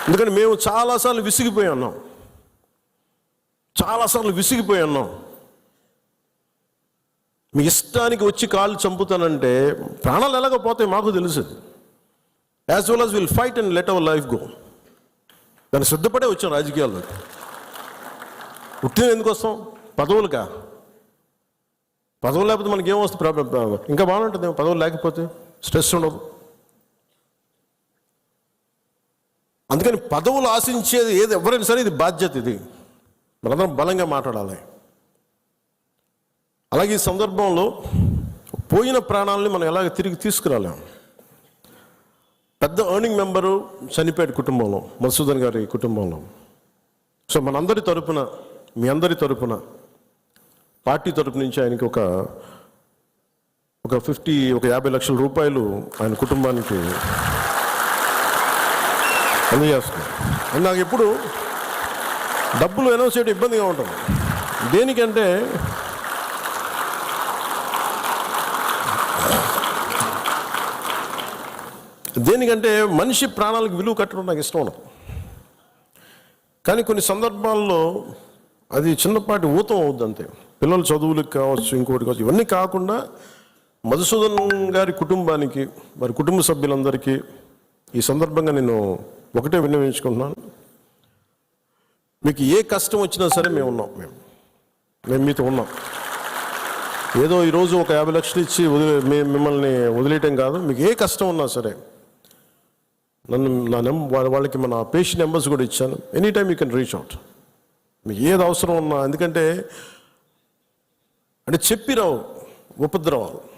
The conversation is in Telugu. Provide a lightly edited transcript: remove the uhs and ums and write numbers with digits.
ఎందుకంటే మేము చాలాసార్లు విసిగిపోయి ఉన్నాం, మీ ఇష్టానికి వచ్చి కాళ్ళు చంపుతానంటే ప్రాణాలు ఎలాగపోతాయి మాకు తెలుసు. As well as will fight and let our life go. దాన్ని సిద్ధపడే వచ్చాం రాజకీయాల్లోకి. ఉట్టిన ఎందుకు వస్తాం? పదవులుగా. పదవులు లేకపోతే మనకి ఏమొస్తుంది? ఇంకా బాగుంటుంది. పదవులు లేకపోతే స్ట్రెస్ ఉండదు. అందుకని పదవులు ఆశించేది ఏది ఎవరైనా సరే ఇది బాధ్యత. ఇది మనందరం బలంగా మాట్లాడాలి. అలాగే ఈ సందర్భంలో పోయిన ప్రాణాలని మనం ఎలాగ తిరిగి తీసుకురాలేం. పెద్ద ఎర్నింగ్ మెంబరు చనిపోయాడు కుటుంబంలో, మధుసూదన్ గారి కుటుంబంలో. సో మనందరి తరపున, మీ అందరి తరపున, పార్టీ తరపు నుంచి ఆయనకి ఒక 50 లక్షల రూపాయలు ఆయన కుటుంబానికి అందజేస్తున్నాం. అని నాకు ఎప్పుడు డబ్బులు అనౌన్స్ చేయడం ఇబ్బందిగా ఉంటుంది. దేనికంటే మనిషి ప్రాణాలకు విలువ కట్టడం నాకు ఇష్టం ఉండదు. కానీ కొన్ని సందర్భాల్లో అది చిన్నపాటి ఊతం అవుద్ది అంతే. పిల్లల చదువులకు కావచ్చు, ఇంకోటి కావచ్చు. ఇవన్నీ కాకుండా మధుసూదన్ గారి కుటుంబానికి, వారి కుటుంబ సభ్యులందరికీ ఈ సందర్భంగా నేను ఒకటే విన్నవించుకుంటున్నాను. మీకు ఏ కష్టం వచ్చినా సరే మేము ఉన్నాం. మేము మీతో ఉన్నాం. ఏదో ఈరోజు ఒక 50 లక్షలు ఇచ్చి మిమ్మల్ని వదిలేయటం కాదు. మీకు ఏ కష్టం ఉన్నా సరే వాళ్ళకి మన పేషెంట్ నెంబర్స్ కూడా ఇచ్చాను. Any time you can reach out. మీకు ఏది అవసరం ఉన్నా. ఎందుకంటే చెప్పిరావు ఉపద్రవాలు.